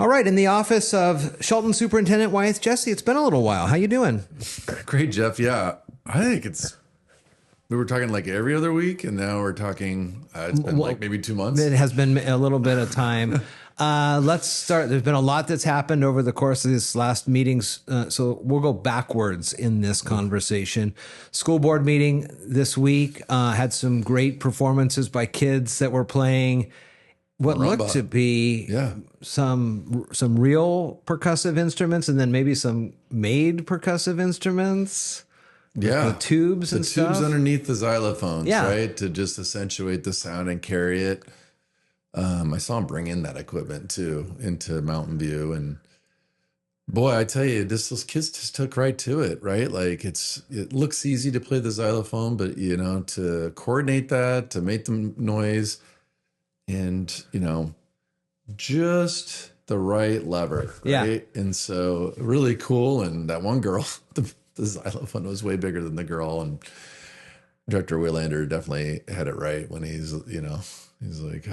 All right, in the office of Shelton Superintendent Wyeth, Jesse, it's been a little while. How you doing? Great, Jeff. Yeah, I think we were talking like every other week, and now we're talking, it's been like maybe 2 months. It has been a little bit of time. Let's start. There's been a lot that's happened over the course of these last meetings, so we'll go backwards in this conversation. School board meeting this week had some great performances by kids that were playing what Marimba. looked to be some real percussive instruments, and then maybe some made percussive instruments. Yeah, the tubes and stuff. The tubes underneath the xylophones, Yeah. right, to just accentuate the sound and carry it. I saw him bring in that equipment too into Mountain View, and boy, I tell you, those kids just took right to it, right? Like it looks easy to play the xylophone, but to coordinate that, to make the noise, and just the right lever, right? Yeah. And so really cool. And that one girl, the xylophone was way bigger than the girl, and Director Waylander definitely had it right when he's like,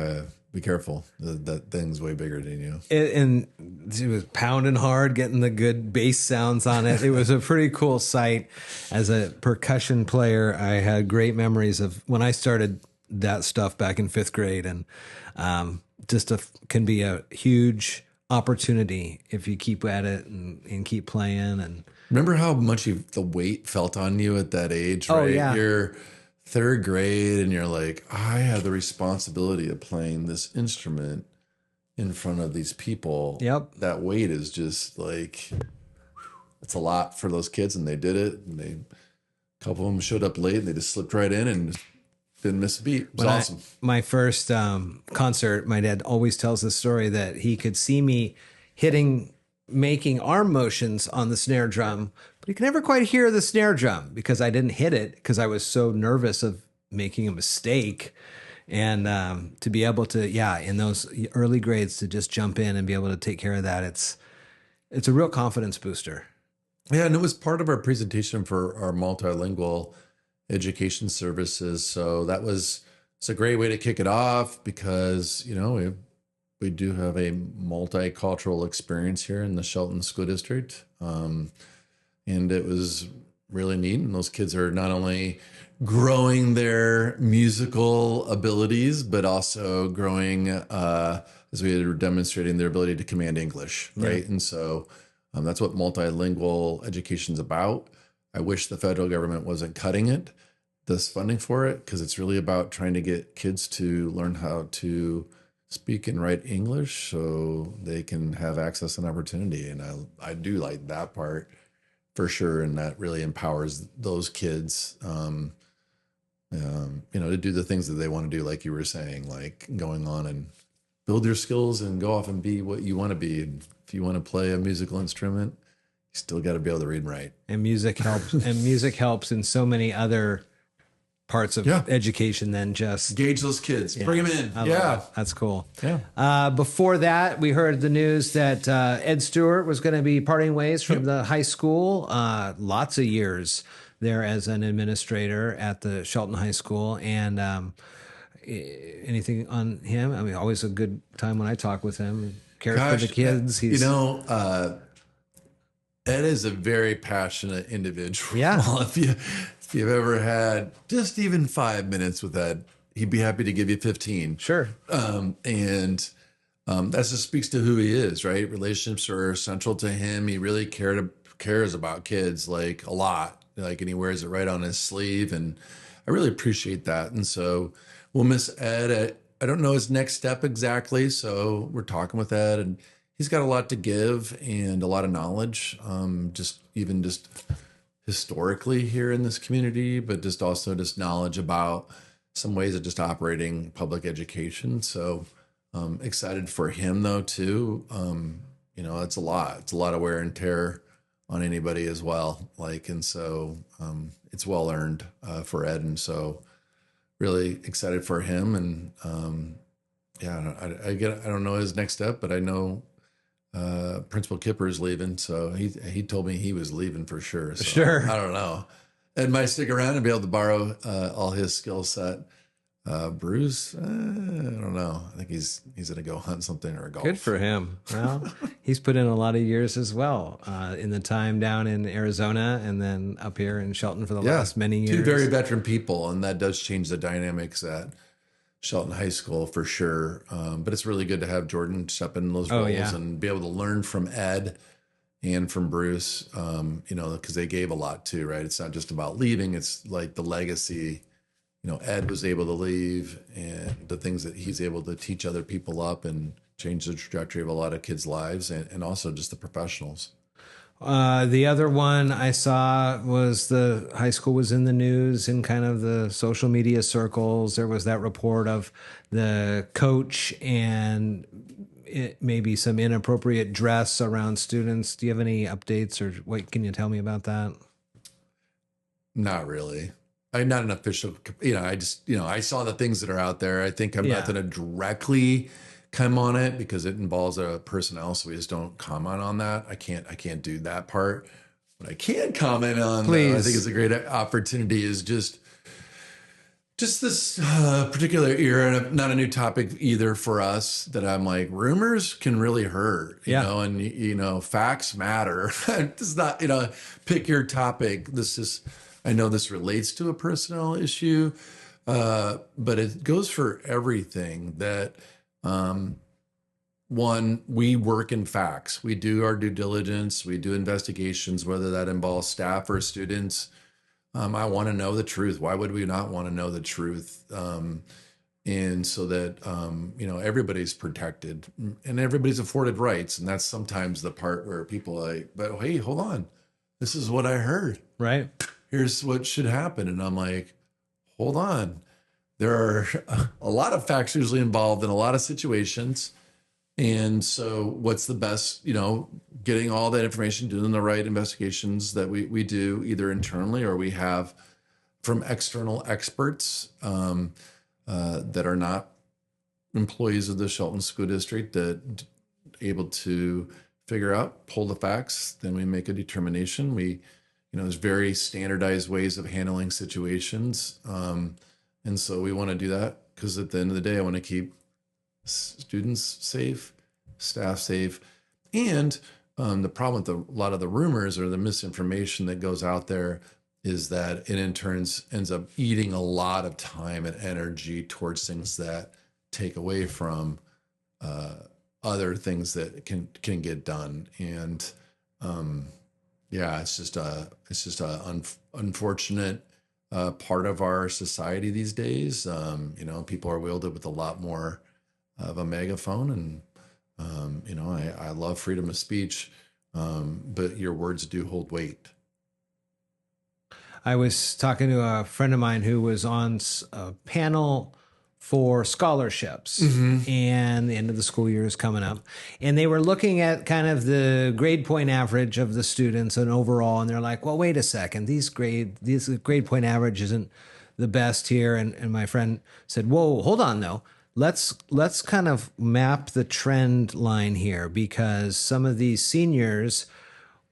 be careful. That thing's way bigger than you. And she was pounding hard, getting the good bass sounds on it. It was a pretty cool sight. As a percussion player, I had great memories of when I started that stuff back in 5th grade. And can be a huge opportunity if you keep at it and keep playing. And remember how much the weight felt on you at that age, right? Oh, yeah. You're 3rd grade and you're like, I have the responsibility of playing this instrument in front of these people. Yep. That weight is just like, it's a lot for those kids, and they did it. And a couple of them showed up late and they just slipped right in and didn't miss a beat. It was awesome. My first concert, my dad always tells the story that he could see me making arm motions on the snare drum, but he could never quite hear the snare drum because I didn't hit it because I was so nervous of making a mistake. And to be able to, in those early grades, to just jump in and be able to take care of that, it's a real confidence booster. Yeah, and it was part of our presentation for our multilingual education services. So it's a great way to kick it off because, we do have a multicultural experience here in the Shelton School District. And it was really neat. And those kids are not only growing their musical abilities, but also growing, as we were demonstrating, their ability to command English, right? Yeah. And so that's what multilingual education is about. I wish the federal government wasn't cutting this funding for it, because it's really about trying to get kids to learn how to speak and write English so they can have access and opportunity. And I do like that part for sure. And that really empowers those kids, to do the things that they want to do, like you were saying, like going on and build your skills and go off and be what you want to be. And if you want to play a musical instrument, you still got to be able to read and write. And music helps. And music helps in so many other parts of education than just engage those kids. Bring them in. That's cool. Yeah. Before that, we heard the news that Ed Stewart was going to be parting ways from the high school. Lots of years there as an administrator at the Shelton High School. And anything on him? I mean, always a good time when I talk with him. Cares for the kids. Ed is a very passionate individual. Yeah. If you've ever had just even 5 minutes with Ed, he'd be happy to give you 15. Sure. That just speaks to who he is, right? Relationships are central to him. He really cares about kids like a lot, and he wears it right on his sleeve. And I really appreciate that. And so we'll miss Ed. I don't know his next step exactly. So we're talking with Ed, and he's got a lot to give and a lot of knowledge, just historically here in this community, but just also just knowledge about some ways of just operating public education. So excited for him though too. It's a lot. It's a lot of wear and tear on anybody as well. And so it's well earned for Ed. And so really excited for him. And I don't know his next step, but I know Principal Kipper is leaving, so he told me he was leaving for sure. So sure. I don't know. Ed might stick around and be able to borrow all his skill set. Bruce, I don't know. I think he's gonna go hunt something or golf. Good for him. Well, he's put in a lot of years as well, in the time down in Arizona and then up here in Shelton for the last many years. Two very veteran people, and that does change the dynamics at Shelton High School for sure. But it's really good to have Jordan step in those roles and be able to learn from Ed and from Bruce, because they gave a lot too, right? It's not just about leaving. It's like the legacy. Ed was able to leave, and the things that he's able to teach other people up and change the trajectory of a lot of kids' lives, and also just the professionals. The other one I saw was the high school was in the news in kind of the social media circles. There was that report of the coach and maybe some inappropriate dress around students. Do you have any updates or what can you tell me about that? Not really. I'm not an official, I just, I saw the things that are out there. I think I'm not going to directly come on it because it involves a personnel. So we just don't comment on that. I can't do that part. What I can comment on, though, I think is a great opportunity is just this particular era, not a new topic either for us, that I'm like, rumors can really hurt, you know, and, facts matter. It's not, pick your topic. I know this relates to a personnel issue, but it goes for everything that, one, we work in facts. We do our due diligence. We do investigations, whether that involves staff or students. I want to know the truth. Why would we not want to know the truth? And so that, everybody's protected and everybody's afforded rights. And that's sometimes the part where people are like, but hey, hold on. This is what I heard. Right. Here's what should happen. And I'm like, hold on. There are a lot of facts usually involved in a lot of situations. And so what's the best, getting all that information, doing the right investigations that we do either internally or we have from external experts that are not employees of the Shelton School District that able to figure out, pull the facts, then we make a determination. There's very standardized ways of handling situations. And so we want to do that because at the end of the day, I want to keep students safe, staff safe. And the problem with a lot of the rumors or the misinformation that goes out there is that it in turn ends up eating a lot of time and energy towards things that take away from other things that can get done. And it's just a unfortunate part of our society these days. People are wielded with a lot more of a megaphone, and I love freedom of speech, but your words do hold weight. I was talking to a friend of mine who was on a panel for scholarships, and the end of the school year is coming up, and they were looking at kind of the grade point average of the students and overall, and they're like, well, wait a second, this grade point average isn't the best here. And my friend said, whoa, hold on though. Let's kind of map the trend line here, because some of these seniors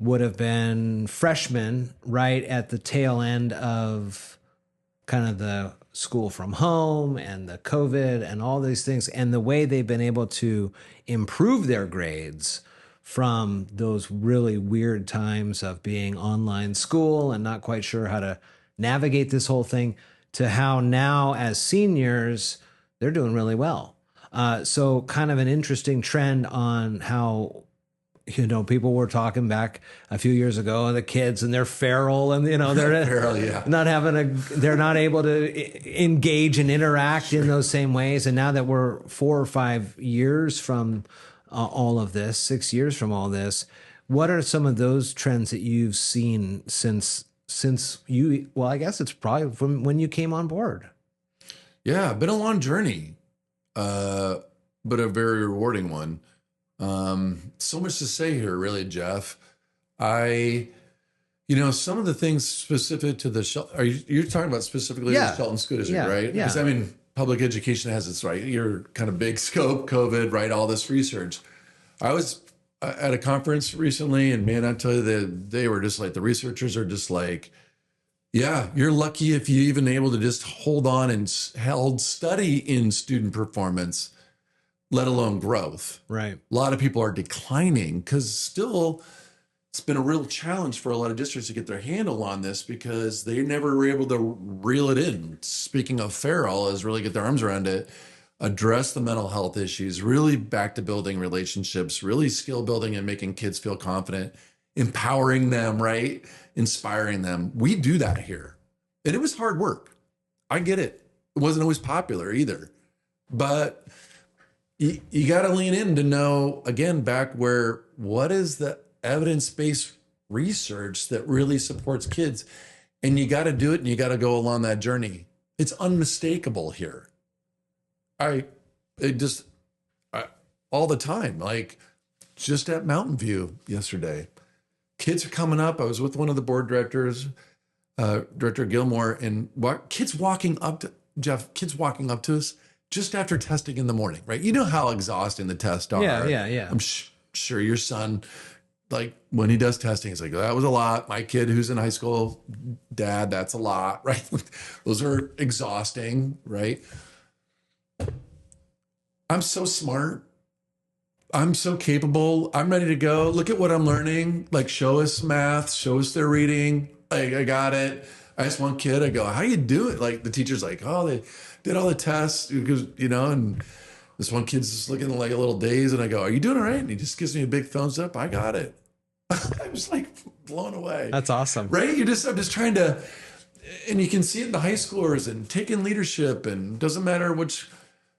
would have been freshmen right at the tail end of kind of the school from home and the COVID and all these things, and the way they've been able to improve their grades from those really weird times of being online school and not quite sure how to navigate this whole thing, to how now as seniors, they're doing really well. So kind of an interesting trend on how, people were talking back a few years ago, the kids, and they're feral, and they're feral, they're not able to engage and interact in those same ways. And now that we're 4 or 5 years from all of this, 6 years from all this, what are some of those trends that you've seen since you? Well, I guess it's probably from when you came on board. Yeah, been a long journey, but a very rewarding one. So much to say here, really, Jeff. Some of the things specific to the Shelton, you're talking about specifically the Shelton School District, right? Yeah. Because public education has its right. You're kind of big scope, COVID, right? All this research. I was at a conference recently, and man, I tell you, they were just like, the researchers are just like, Yeah, you're lucky if you even able to just hold on and held study in student performance, let alone growth. Right. A lot of people are declining because still it's been a real challenge for a lot of districts to get their handle on this because they never were able to reel it in. Speaking of feral, is really get their arms around it, address the mental health issues, really back to building relationships, really skill building and making kids feel confident, empowering them, right? Inspiring them. We do that here. And it was hard work. I get it. It wasn't always popular either. But you got to lean in to know, again, back where, what is the evidence-based research that really supports kids? And you got to do it and you got to go along that journey. It's unmistakable here. I all the time, like just at Mountain View yesterday, kids are coming up. I was with one of the board directors, Director Gilmore, and kids walking up to kids walking up to us just after testing in the morning, right? You know how exhausting the tests are. Yeah. I'm sure your son, like when he does testing, he's like, that was a lot. My kid who's in high school, Dad, that's a lot, right? Those are exhausting, right? I'm so smart. I'm so capable. I'm ready to go. Look at what I'm learning. Like, show us math, show us their reading. I got it. I asked one kid, I go, how you do it? Like the teacher's like, oh, they did all the tests because, and this one kid's just looking like a little dazed. And I go, are you doing all right? And he just gives me a big thumbs up. I got it. I'm just like blown away. That's awesome. Right? I'm just trying to, and you can see it in the high schoolers and taking leadership, and doesn't matter which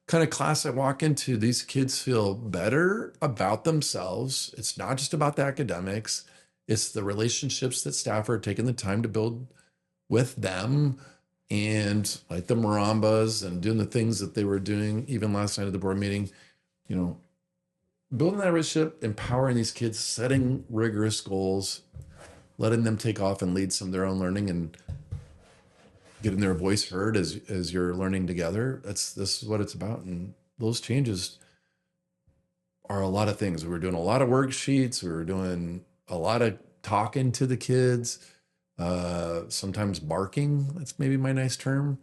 kind of class I walk into, these kids feel better about themselves. It's not just about the academics. It's the relationships that staff are taking the time to build with them, and like the Marimbas and doing the things that they were doing even last night at the board meeting, building that relationship, empowering these kids, setting rigorous goals, letting them take off and lead some of their own learning, and getting their voice heard as you're learning together. This is what it's about. And those changes are a lot of things. We were doing a lot of worksheets. We were doing a lot of talking to the kids, sometimes barking. That's maybe my nice term.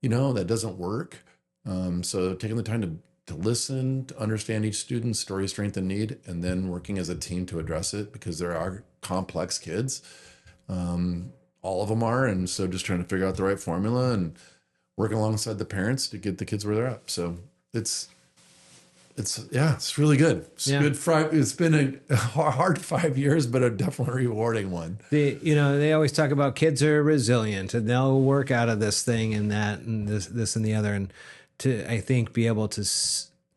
That doesn't work. So taking the time to listen, to understand each student's story, strength, and need, and then working as a team to address it, because there are complex kids. All of them are. And so just trying to figure out the right formula and working alongside the parents to get the kids where they're at. So it's really good. Good. It's been a hard 5 years, but a definitely rewarding one. They always talk about kids are resilient and they'll work out of this thing and that and this and the other. And I think, be able to,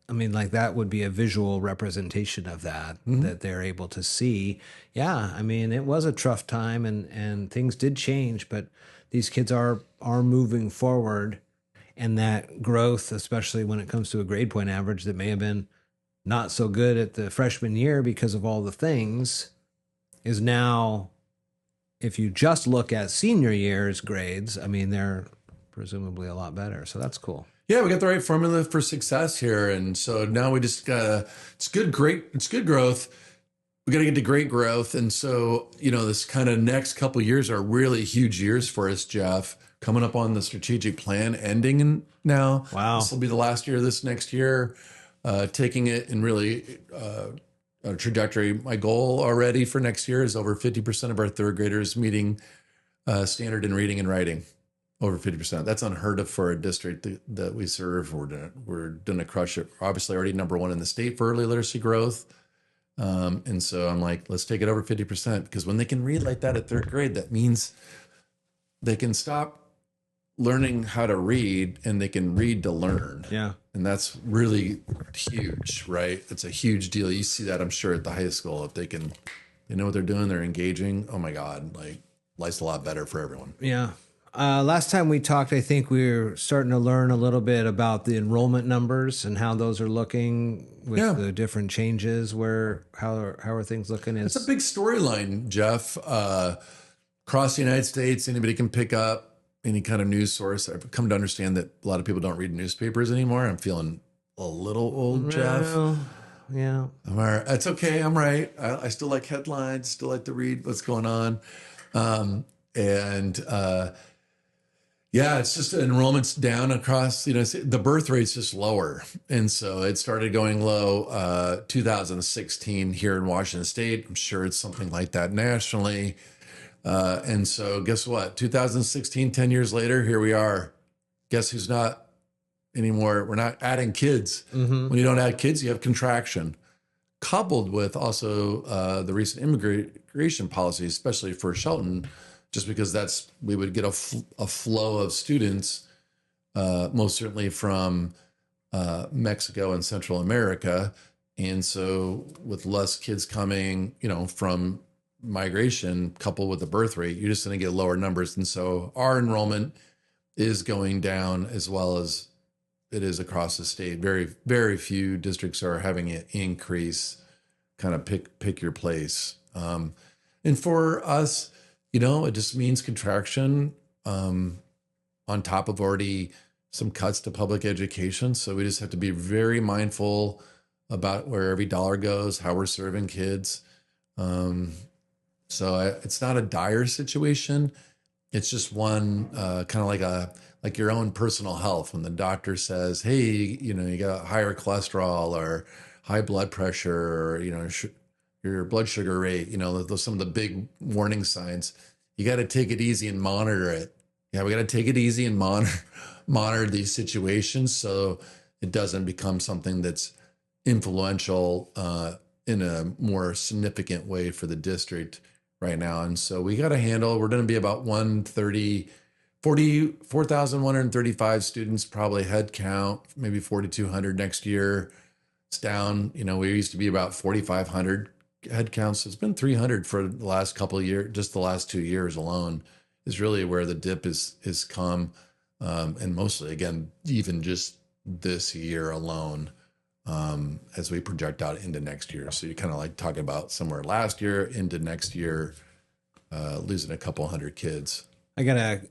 that would be a visual representation of that, that they're able to see. Yeah, it was a tough time and things did change, but these kids are moving forward. And that growth, especially when it comes to a grade point average that may have been not so good at the freshman year because of all the things, is now, if you just look at senior year's grades, they're presumably a lot better. So that's cool. Yeah, we got the right formula for success here. And so now we just gotta, it's good growth. We got to get to great growth. And so, this kind of next couple of years are really huge years for us, Jeff, coming up on the strategic plan ending now. Wow. This will be the last year of this next year, taking it in really a trajectory. My goal already for next year is over 50% of our third graders meeting standard in reading and writing. Over 50%. That's unheard of for a district that we serve. We're going to crush it. We're obviously already number one in the state for early literacy growth. And so I'm like, let's take it over 50%, because when they can read like that at third grade, that means they can stop learning how to read and they can read to learn. Yeah. And that's really huge, right? It's a huge deal. You see that, I'm sure, at the high school. If they know what they're doing, they're engaging. Oh my God, life's a lot better for everyone. Yeah. Last time we talked, I think we were starting to learn a little bit about the enrollment numbers and how those are looking with the different changes. How are things looking? It's a big storyline, Jeff. Across the United States, anybody can pick up any kind of news source. I've come to understand that a lot of people don't read newspapers anymore. I'm feeling a little old, Jeff. Yeah. I'm all right. It's okay. I'm right. I still like headlines, still like to read what's going on. And yeah, it's just enrollment's down across, the birth rate's just lower. And so it started going low 2016 here in Washington State. I'm sure it's something like that nationally. And so guess what? 2016, 10 years later, here we are. Guess who's not anymore? We're not adding kids. Mm-hmm. When you don't add kids, you have contraction. Coupled with also the recent immigration policy, especially for Shelton, just because we would get a flow of students, most certainly from Mexico and Central America. And so with less kids coming, from migration coupled with the birth rate, you're just going to get lower numbers. And so our enrollment is going down as well as it is across the state. Very, very few districts are having it increase, kind of pick your place. And for us, it just means contraction on top of already some cuts to public education. So we just have to be very mindful about where every dollar goes, how we're serving kids. It's not a dire situation. It's just one kind of like your own personal health. When the doctor says, hey, you got higher cholesterol or high blood pressure, or, your blood sugar rate, those some of the big warning signs. You got to take it easy and monitor it. Yeah, we got to take it easy and monitor these situations so it doesn't become something that's influential in a more significant way for the district right now. And so we got to handle, we're going to be about 4,135 students, probably head count, maybe 4,200 next year. It's down, we used to be about 4,500 head counts. So it's been 300 for the last couple of years, just the last 2 years alone is really where the dip is come. And mostly, again, even just this year alone, as we project out into next year. So you're kind of like talking about somewhere last year into next year, losing a couple hundred kids. I got a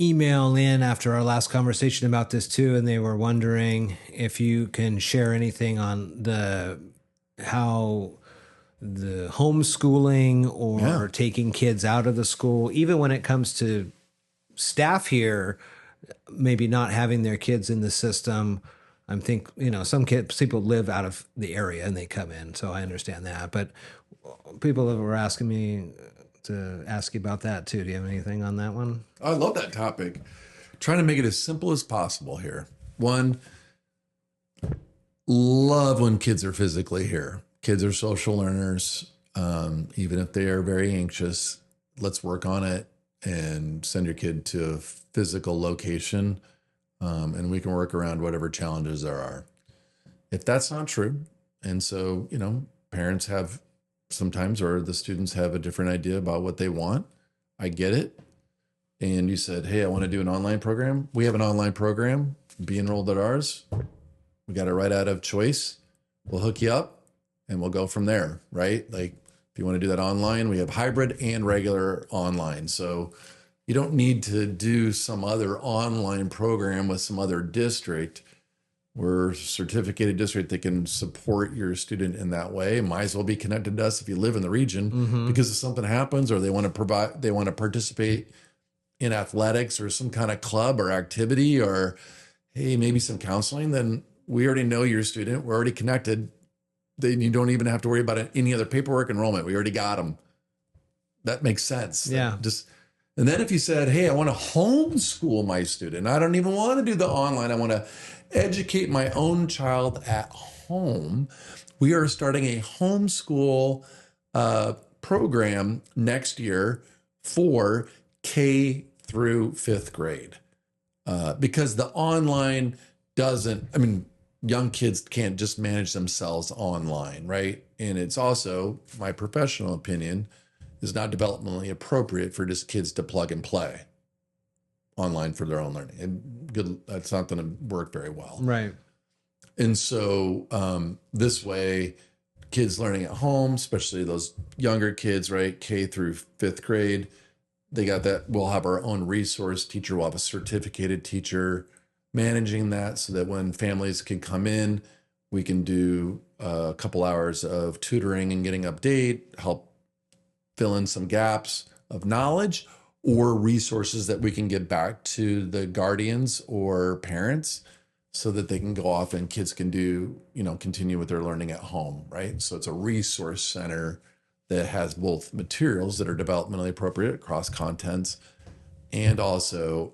email in after our last conversation about this too, and they were wondering if you can share anything on how the homeschooling or taking kids out of the school, even when it comes to staff here, maybe not having their kids in the system. I think, some people live out of the area and they come in, so I understand that. But people were asking me to ask you about that too. Do you have anything on that one? I love that topic. Trying to make it as simple as possible here. One, love when kids are physically here. Kids are social learners. Even if they are very anxious, let's work on it and send your kid to a physical location. And we can work around whatever challenges there are. If that's not true, and so, parents have sometimes, or the students have a different idea about what they want. I get it. And you said, hey, I want to do an online program. We have an online program. Be enrolled at ours. We got it right out of Choice. We'll hook you up and we'll go from there, right? Like if you want to do that online, we have hybrid and regular online. So you don't need to do some other online program with some other district. We're a certificated district that can support your student in that way. Might as well be connected to us if you live in the region, because if something happens or they want to participate in athletics or some kind of club or activity, or hey, maybe some counseling, then we already know your student. We're already connected. Then you don't even have to worry about any other paperwork, enrollment. We already got them. That makes sense. Yeah. And then if you said, hey, I want to homeschool my student, I don't even want to do the online, I want to educate my own child at home, we are starting a homeschool program next year for K through fifth grade. Because the online young kids can't just manage themselves online, right? And it's also, my professional opinion, is not developmentally appropriate for just kids to plug and play online for their own learning. And that's not going to work very well. Right. And so this way, kids learning at home, especially those younger kids, right? K through fifth grade, they got that. We'll have our own resource teacher. We'll have a certificated teacher managing that so that when families can come in, we can do a couple hours of tutoring and getting update, help fill in some gaps of knowledge, or resources that we can get back to the guardians or parents so that they can go off and kids can do, continue with their learning at home, right? So it's a resource center that has both materials that are developmentally appropriate across contents, and also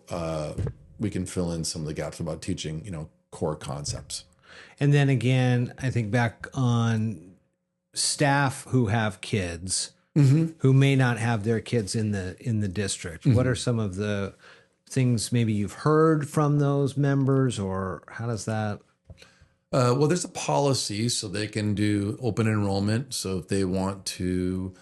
we can fill in some of the gaps about teaching, core concepts. And then again, I think back on staff who have kids who may not have their kids in the district. What are some of the things maybe you've heard from those members, or how does that? Well, there's a policy so they can do open enrollment. So if they want to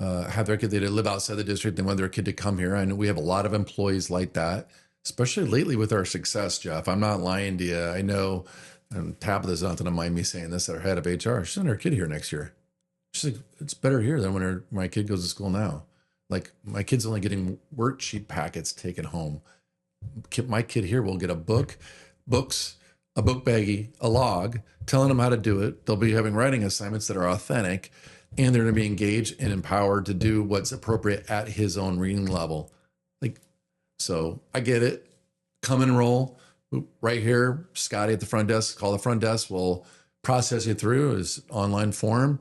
have their kid, they live outside the district, they want their kid to come here. I know we have a lot of employees like that, especially lately with our success, Jeff. I'm not lying to you. I know, and Tabitha's not going to mind me saying this, our head of HR, she's sending her kid here next year. She's like, it's better here than when my kid goes to school now. Like, my kid's only getting worksheet packets taken home. My kid here will get a book, books, a book baggie, a log, telling them how to do it. They'll be having writing assignments that are authentic, and they're going to be engaged and empowered to do what's appropriate at his own reading level. Like, so I get it. Come and enroll right here. Scotty at the front desk, call the front desk. We'll process you through his online form,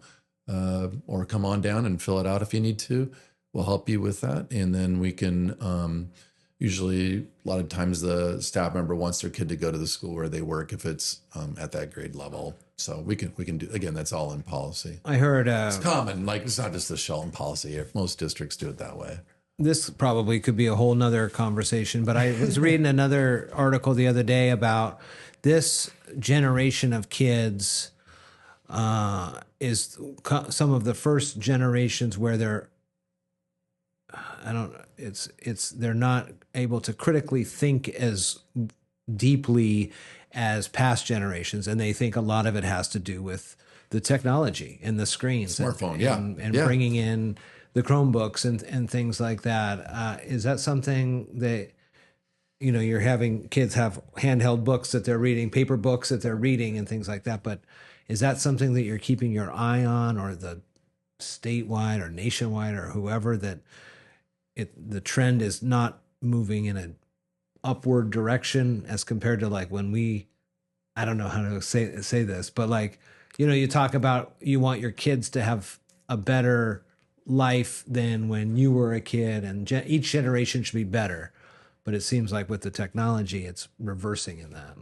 or come on down and fill it out if you need to. We'll help you with that. And then we can, usually a lot of times the staff member wants their kid to go to the school where they work if it's at that grade level. So we can do, again, that's all in policy. I heard it's common, like it's not just the Shelton policy. Most districts do it that way. This probably could be a whole nother conversation, but I was reading another article the other day about this generation of kids is some of the first generations where they're not able to critically think as deeply as past generations, and they think a lot of it has to do with the technology and the screens, smartphone, and bringing in the Chromebooks and things like that. Is that something that you're having kids have handheld books that they're reading, paper books that they're reading, and things like that? But is that something that you're keeping your eye on, or the statewide or nationwide or whoever, that the trend is not moving in an upward direction as compared to like when I don't know how to say this, but like, you talk about you want your kids to have a better life than when you were a kid, and each generation should be better. But it seems like with the technology, it's reversing in that.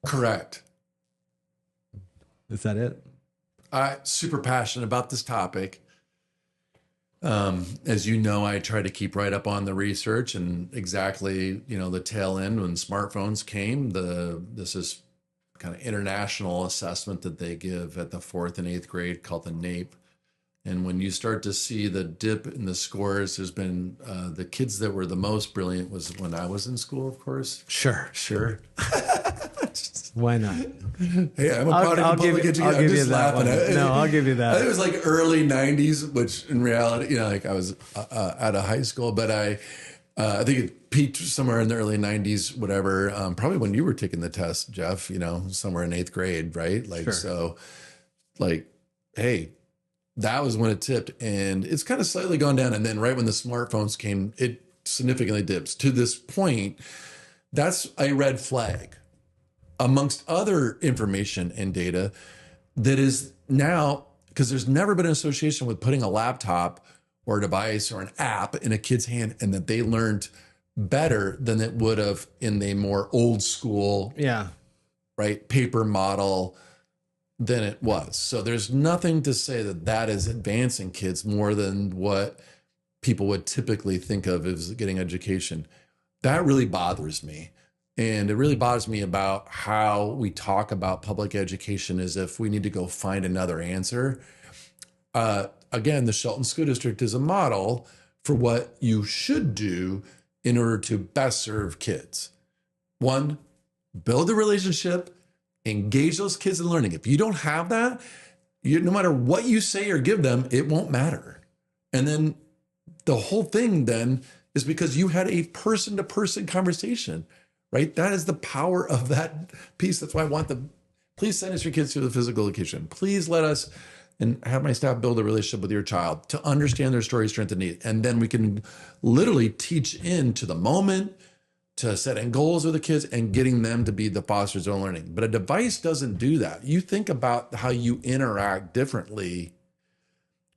Correct. Is that it? I'm super passionate about this topic. As you know, I try to keep right up on the research, and exactly, the tail end when smartphones came, this is kind of international assessment that they give at the 4th and 8th grade called the NAEP. And when you start to see the dip in the scores, there's been the kids that were the most brilliant was when I was in school, of course. Sure. Why not? Hey, I'm a product of public education. I'm just laughing. I'll give you that. I think it was like early 90s, which in reality, like I was out of high school, but I think it peaked somewhere in the early 90s, whatever. Probably when you were taking the test, Jeff, somewhere in 8th grade, right? Like, sure. So like, hey, that was when it tipped, and it's kind of slightly gone down. And then right when the smartphones came, it significantly dips to this point. That's a red flag amongst other information and data that is now, because there's never been an association with putting a laptop or a device or an app in a kid's hand and that they learned better than it would have in the more old school, right, paper model than it was. So there's nothing to say that is advancing kids more than what people would typically think of as getting education. That really bothers me. And it really bothers me about how we talk about public education as if we need to go find another answer. Again, the Shelton School District is a model for what you should do in order to best serve kids. One, build a relationship, engage those kids in learning. If you don't have that, no matter what you say or give them, it won't matter. And then the whole thing then is because you had a person-to-person conversation, right? That is the power of that piece. That's why I want please send us your kids to the physical education. Please let us and have my staff build a relationship with your child to understand their story, strength, and need. And then we can literally teach into the moment, to setting goals with the kids and getting them to be the fosters of learning. But a device doesn't do that. You think about how you interact differently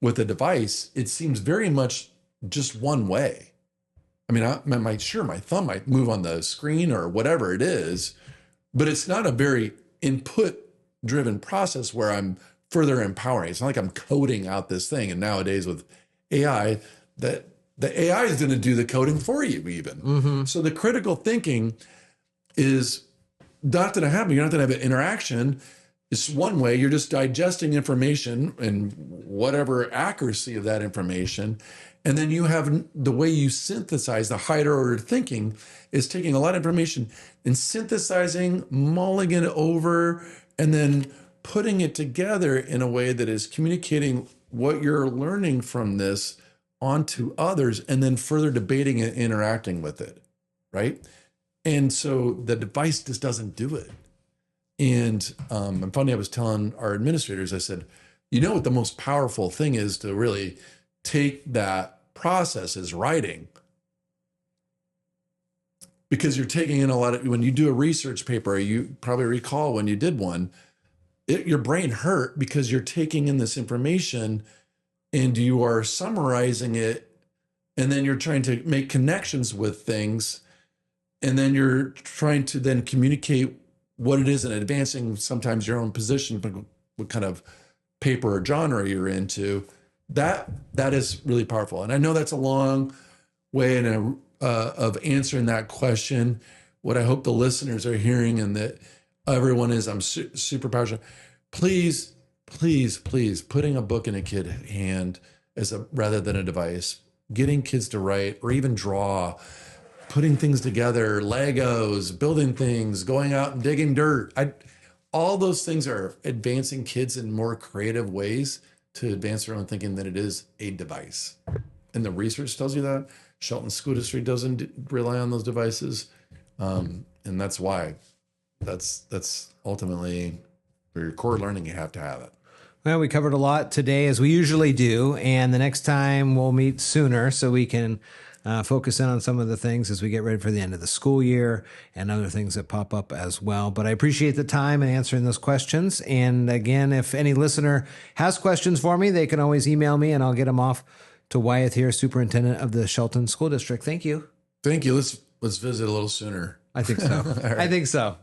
with a device. It seems very much just one way. I mean, my thumb might move on the screen or whatever it is, but it's not a very input-driven process where I'm further empowering. It's not like I'm coding out this thing. And nowadays with AI, that the AI is going to do the coding for you even. Mm-hmm. So the critical thinking is not going to happen. You're not going to have an interaction. It's one way. You're just digesting information and whatever accuracy of that information. And then you have the way you synthesize the higher order thinking is taking a lot of information and synthesizing, mulling it over, and then putting it together in a way that is communicating what you're learning from this onto others, and then further debating and interacting with it, right? And so the device just doesn't do it. And funny, I was telling our administrators, I said, you know what the most powerful thing is to really take that process is writing. Because you're taking in a lot of, when you do a research paper, you probably recall when you did one, your brain hurt because you're taking in this information and you are summarizing it, and then you're trying to make connections with things, and then you're trying to then communicate what it is and advancing sometimes your own position, what kind of paper or genre you're into. That is really powerful. And I know that's a long way of answering that question. What I hope the listeners are hearing, and that everyone is, I'm super passionate. Please, putting a book in a kid's hand rather than a device, getting kids to write or even draw, putting things together, Legos, building things, going out and digging dirt. All those things are advancing kids in more creative ways to advance their own thinking than it is a device. And the research tells you that. Shelton School District doesn't rely on those devices. And that's why. That's ultimately, for your core learning, you have to have it. Well, we covered a lot today, as we usually do, and the next time we'll meet sooner so we can focus in on some of the things as we get ready for the end of the school year and other things that pop up as well. But I appreciate the time and answering those questions. And again, if any listener has questions for me, they can always email me and I'll get them off to Wyeth here, Superintendent of the Shelton School District. Thank you. Thank you. Let's visit a little sooner. I think so. Right. I think so.